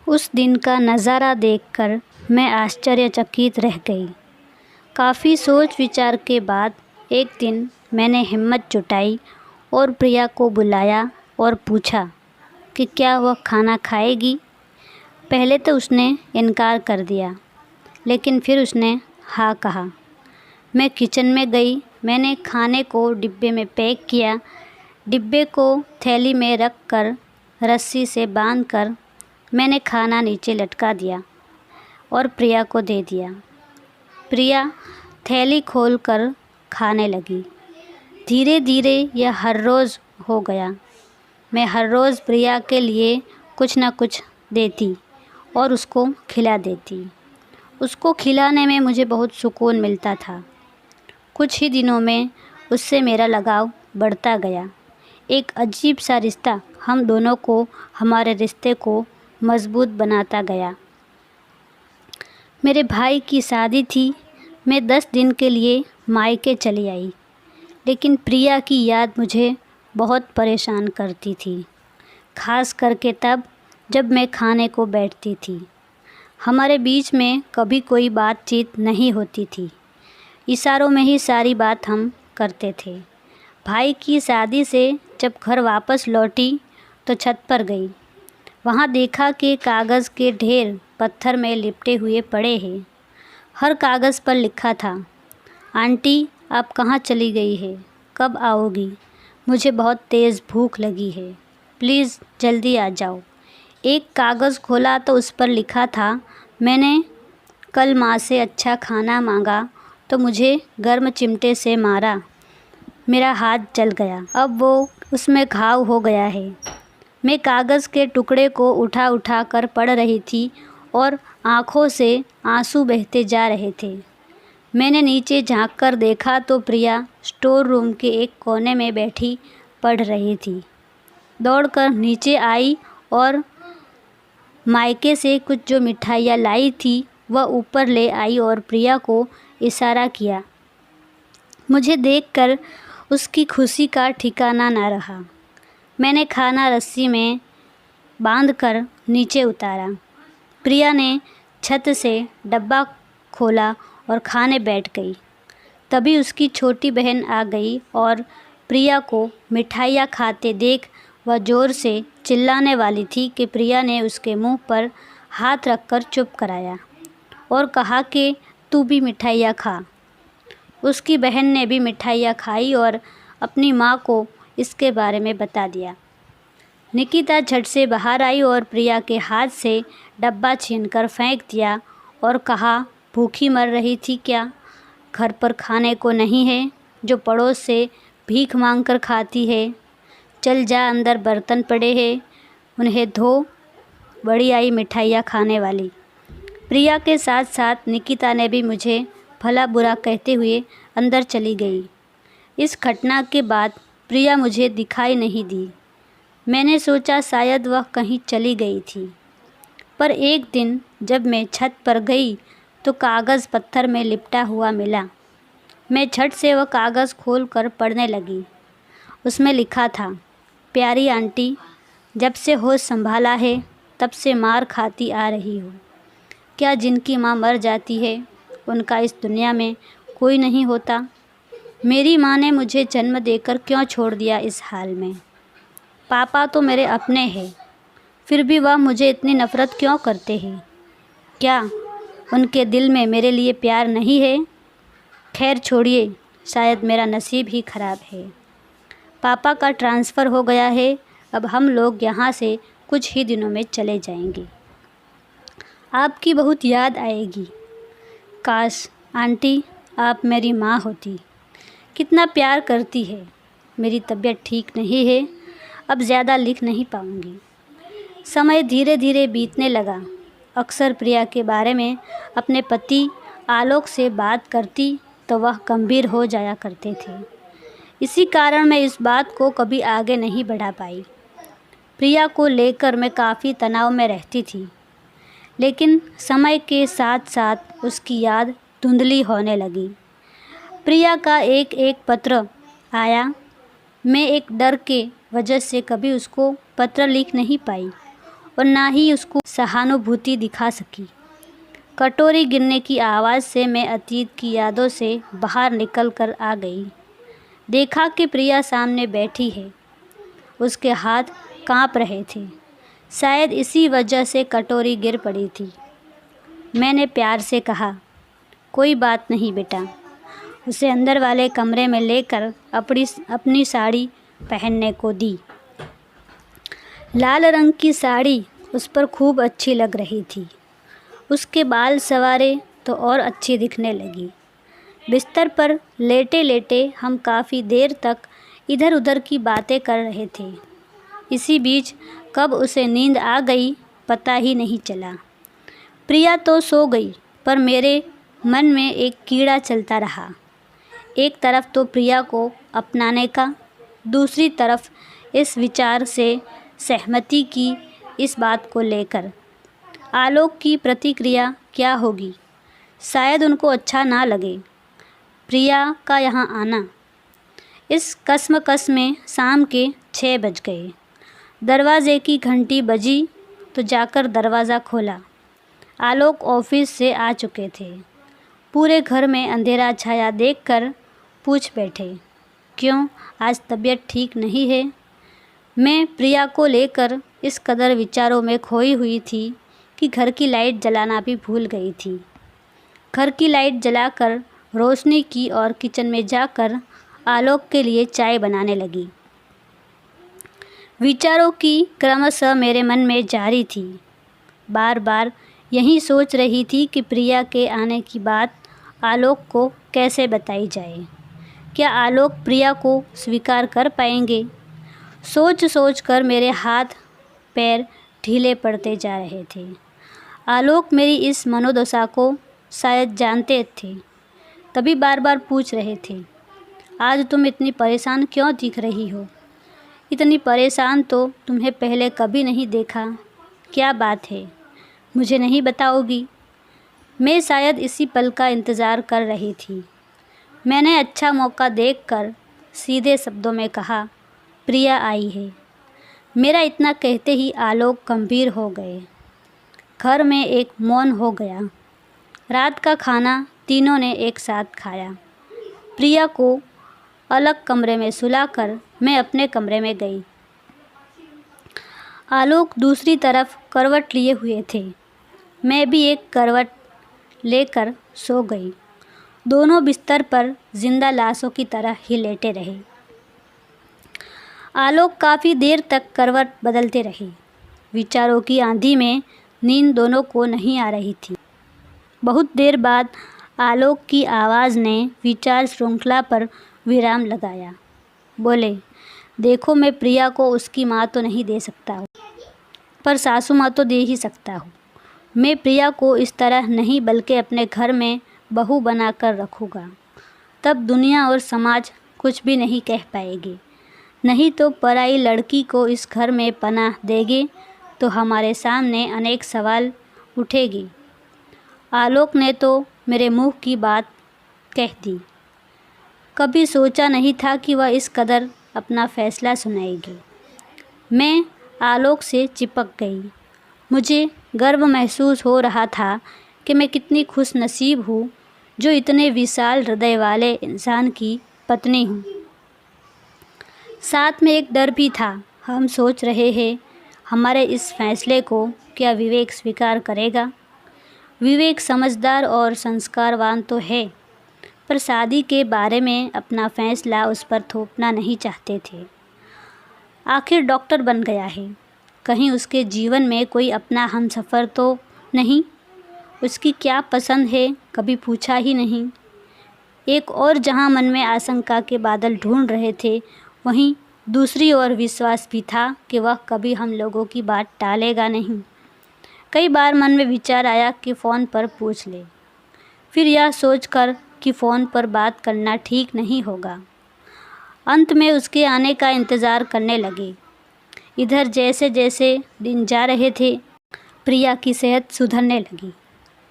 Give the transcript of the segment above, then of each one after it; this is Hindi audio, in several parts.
उस दिन का नज़ारा देखकर मैं आश्चर्यचकित रह गई। काफ़ी सोच विचार के बाद एक दिन मैंने हिम्मत जुटाई और प्रिया को बुलाया और पूछा कि क्या वह खाना खाएगी। पहले तो उसने इनकार कर दिया, लेकिन फिर उसने हाँ कहा। मैं किचन में गई। मैंने खाने को डिब्बे में पैक किया। डिब्बे को थैली में रख कर रस्सी से बांधकर मैंने खाना नीचे लटका दिया और प्रिया को दे दिया। प्रिया थैली खोलकर खाने लगी। धीरे धीरे यह हर रोज़ हो गया। मैं हर रोज़ प्रिया के लिए कुछ न कुछ देती और उसको खिला देती। उसको खिलाने में मुझे बहुत सुकून मिलता था। कुछ ही दिनों में उससे मेरा लगाव बढ़ता गया। एक अजीब सा रिश्ता हम दोनों को, हमारे रिश्ते को मज़बूत बनाता गया। मेरे भाई की शादी थी। मैं 10 दिन के लिए मायके चली आई, लेकिन प्रिया की याद मुझे बहुत परेशान करती थी, ख़ास करके तब जब मैं खाने को बैठती थी। हमारे बीच में कभी कोई बातचीत नहीं होती थी। इशारों में ही सारी बात हम करते थे। भाई की शादी से जब घर वापस लौटी तो छत पर गई। वहाँ देखा कि कागज़ के ढेर पत्थर में लिपटे हुए पड़े हैं। हर कागज़ पर लिखा था, आंटी आप कहाँ चली गई है, कब आओगी, मुझे बहुत तेज़ भूख लगी है, प्लीज़ जल्दी आ जाओ। एक कागज़ खोला तो उस पर लिखा था, मैंने कल माँ से अच्छा खाना मांगा तो मुझे गर्म चिमटे से मारा, मेरा हाथ जल गया, अब वो उसमें घाव हो गया है। मैं कागज़ के टुकड़े को उठा उठा कर पढ़ रही थी और आँखों से आंसू बहते जा रहे थे। मैंने नीचे झांक कर देखा तो प्रिया स्टोर रूम के एक कोने में बैठी पढ़ रही थी। दौड़कर नीचे आई और मायके से कुछ जो मिठाइयाँ लाई थी वह ऊपर ले आई और प्रिया को इशारा किया। मुझे देखकर उसकी खुशी का ठिकाना न रहा। मैंने खाना रस्सी में बांधकर नीचे उतारा। प्रिया ने छत से डब्बा खोला और खाने बैठ गई। तभी उसकी छोटी बहन आ गई और प्रिया को मिठाइयाँ खाते देख वह ज़ोर से चिल्लाने वाली थी कि प्रिया ने उसके मुंह पर हाथ रखकर चुप कराया और कहा कि तू भी मिठाइयाँ खा। उसकी बहन ने भी मिठाइयाँ खाई और अपनी माँ को इसके बारे में बता दिया। निकिता झट से बाहर आई और प्रिया के हाथ से डब्बा छीनकर फेंक दिया और कहा, भूखी मर रही थी क्या? घर पर खाने को नहीं है जो पड़ोस से भीख मांगकर खाती है? चल जा, अंदर बर्तन पड़े हैं, उन्हें धो। बड़ी आई मिठाइयाँ खाने वाली। प्रिया के साथ साथ निकिता ने भी मुझे भला बुरा कहते हुए अंदर चली गई। इस घटना के बाद प्रिया मुझे दिखाई नहीं दी। मैंने सोचा शायद वह कहीं चली गई थी, पर एक दिन जब मैं छत पर गई तो कागज़ पत्थर में लिपटा हुआ मिला। मैं झट से वह कागज़ खोलकर पढ़ने लगी। उसमें लिखा था, प्यारी आंटी, जब से होश संभाला है तब से मार खाती आ रही हो। क्या जिनकी माँ मर जाती है उनका इस दुनिया में कोई नहीं होता? मेरी माँ ने मुझे जन्म देकर क्यों छोड़ दिया इस हाल में? पापा तो मेरे अपने हैं, फिर भी वह मुझे इतनी नफ़रत क्यों करते हैं? क्या उनके दिल में मेरे लिए प्यार नहीं है? खैर छोड़िए, शायद मेरा नसीब ही ख़राब है। पापा का ट्रांसफ़र हो गया है, अब हम लोग यहाँ से कुछ ही दिनों में चले जाएंगे। आपकी बहुत याद आएगी। काश आंटी आप मेरी माँ होती। कितना प्यार करती है। मेरी तबीयत ठीक नहीं है, अब ज़्यादा लिख नहीं पाऊँगी। समय धीरे धीरे बीतने लगा। अक्सर प्रिया के बारे में अपने पति आलोक से बात करती तो वह गंभीर हो जाया करते थे। इसी कारण मैं इस बात को कभी आगे नहीं बढ़ा पाई। प्रिया को लेकर मैं काफ़ी तनाव में रहती थी, लेकिन समय के साथ साथ उसकी याद धुंधली होने लगी। प्रिया का एक एक पत्र आया। मैं एक डर के वजह से कभी उसको पत्र लिख नहीं पाई और ना ही उसको सहानुभूति दिखा सकी। कटोरी गिरने की आवाज़ से मैं अतीत की यादों से बाहर निकल कर आ गई। देखा कि प्रिया सामने बैठी है। उसके हाथ कांप रहे थे। शायद इसी वजह से कटोरी गिर पड़ी थी। मैंने प्यार से कहा, कोई बात नहीं बेटा। उसे अंदर वाले कमरे में लेकर अपनी साड़ी पहनने को दी। लाल रंग की साड़ी उस पर खूब अच्छी लग रही थी। उसके बाल संवारे तो और अच्छी दिखने लगी। बिस्तर पर लेटे लेटे हम काफ़ी देर तक इधर उधर की बातें कर रहे थे। इसी बीच कब उसे नींद आ गई पता ही नहीं चला। प्रिया तो सो गई, पर मेरे मन में एक कीड़ा चलता रहा। एक तरफ तो प्रिया को अपनाने का, दूसरी तरफ इस विचार से सहमति की इस बात को लेकर आलोक की प्रतिक्रिया क्या होगी। शायद उनको अच्छा ना लगे प्रिया का यहाँ आना। इस कश्मकश में शाम के 6 बज गए। दरवाज़े की घंटी बजी तो जाकर दरवाज़ा खोला। आलोक ऑफिस से आ चुके थे। पूरे घर में अंधेरा छाया देखकर पूछ बैठे, क्यों आज तबीयत ठीक नहीं है? मैं प्रिया को लेकर इस कदर विचारों में खोई हुई थी कि घर की लाइट जलाना भी भूल गई थी। घर की लाइट जलाकर रोशनी की और किचन में जाकर आलोक के लिए चाय बनाने लगी। विचारों की क्रमशः मेरे मन में जारी थी। बार बार यही सोच रही थी कि प्रिया के आने की बात आलोक को कैसे बताई जाए। क्या आलोक प्रिया को स्वीकार कर पाएंगे? सोच सोच कर मेरे हाथ पैर ढीले पड़ते जा रहे थे। आलोक मेरी इस मनोदशा को शायद जानते थे, तभी बार बार पूछ रहे थे, आज तुम इतनी परेशान क्यों दिख रही हो? इतनी परेशान तो तुम्हें पहले कभी नहीं देखा। क्या बात है, मुझे नहीं बताओगी? मैं शायद इसी पल का इंतज़ार कर रही थी। मैंने अच्छा मौका देखकर सीधे शब्दों में कहा, प्रिया आई है। मेरा इतना कहते ही आलोक गंभीर हो गए। घर में एक मौन हो गया। रात का खाना तीनों ने एक साथ खाया। प्रिया को अलग कमरे में सुलाकर मैं अपने कमरे में गई। आलोक दूसरी तरफ करवट लिए हुए थे। मैं भी एक करवट लेकर सो गई। दोनों बिस्तर पर जिंदा लाशों की तरह ही लेटे रहे। आलोक काफ़ी देर तक करवट बदलते रहे। विचारों की आंधी में नींद दोनों को नहीं आ रही थी। बहुत देर बाद आलोक की आवाज़ ने विचार श्रृंखला पर विराम लगाया। बोले, देखो मैं प्रिया को उसकी माँ तो नहीं दे सकता हूँ, पर सासू माँ तो दे ही सकता हूँ। मैं प्रिया को इस तरह नहीं बल्कि अपने घर में बहू बनाकर रखूँगा। तब दुनिया और समाज कुछ भी नहीं कह पाएगी। नहीं तो पराई लड़की को इस घर में पनाह देंगे तो हमारे सामने अनेक सवाल उठेगी। आलोक ने तो मेरे मुंह की बात कह दी। कभी सोचा नहीं था कि वह इस कदर अपना फैसला सुनाएगी। मैं आलोक से चिपक गई। मुझे गर्व महसूस हो रहा था कि मैं कितनी खुश नसीब हूँ जो इतने विशाल हृदय वाले इंसान की पत्नी हूँ। साथ में एक डर भी था। हम सोच रहे हैं हमारे इस फैसले को क्या विवेक स्वीकार करेगा। विवेक समझदार और संस्कारवान तो है, पर शादी के बारे में अपना फैसला उस पर थोपना नहीं चाहते थे। आखिर डॉक्टर बन गया है, कहीं उसके जीवन में कोई अपना हमसफ़र तो नहीं? उसकी क्या पसंद है कभी पूछा ही नहीं। एक और जहां मन में आशंका के बादल ढूंढ रहे थे, वहीं दूसरी ओर विश्वास भी था कि वह कभी हम लोगों की बात टालेगा नहीं। कई बार मन में विचार आया कि फ़ोन पर पूछ ले, फिर यह सोचकर कि फ़ोन पर बात करना ठीक नहीं होगा। अंत में उसके आने का इंतज़ार करने लगे। इधर जैसे जैसे दिन जा रहे थे, प्रिया की सेहत सुधरने लगी।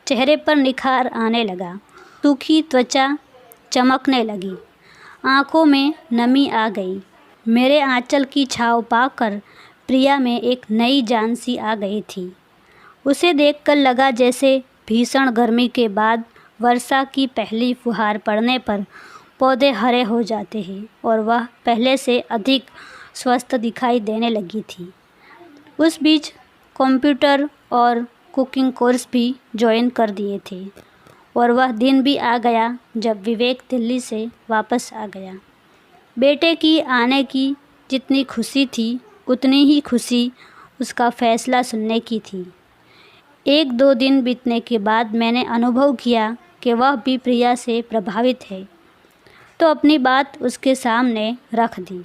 चेहरे पर निखार आने लगा। सूखी त्वचा चमकने लगी। आँखों में नमी आ गई। मेरे आंचल की छाँव पाकर प्रिया में एक नई जान सी आ गई थी। उसे देखकर लगा जैसे भीषण गर्मी के बाद वर्षा की पहली फुहार पड़ने पर पौधे हरे हो जाते हैं और वह पहले से अधिक स्वस्थ दिखाई देने लगी थी। उस बीच कंप्यूटर और कुकिंग कोर्स भी ज्वाइन कर दिए थे और वह दिन भी आ गया जब विवेक दिल्ली से वापस आ गया। बेटे की आने की जितनी खुशी थी उतनी ही खुशी उसका फ़ैसला सुनने की थी। 1-2 दिन बीतने के बाद मैंने अनुभव किया कि वह भी प्रिया से प्रभावित है, तो अपनी बात उसके सामने रख दी।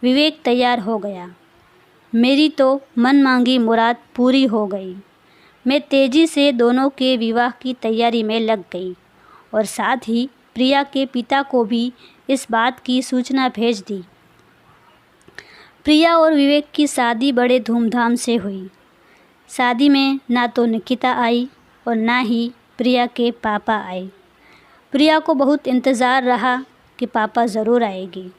विवेक तैयार हो गया। मेरी तो मनमांगी मुराद पूरी हो गई। मैं तेज़ी से दोनों के विवाह की तैयारी में लग गई और साथ ही प्रिया के पिता को भी इस बात की सूचना भेज दी। प्रिया और विवेक की शादी बड़े धूमधाम से हुई। शादी में ना तो निकिता आई और ना ही प्रिया के पापा आए। प्रिया को बहुत इंतज़ार रहा कि पापा ज़रूर आएगी,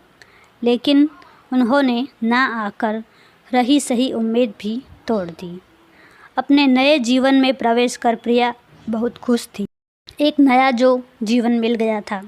लेकिन उन्होंने ना आकर रही सही उम्मीद भी तोड़ दी। अपने नए जीवन में प्रवेश कर प्रिया बहुत खुश थी। एक नया जो जीवन मिल गया था।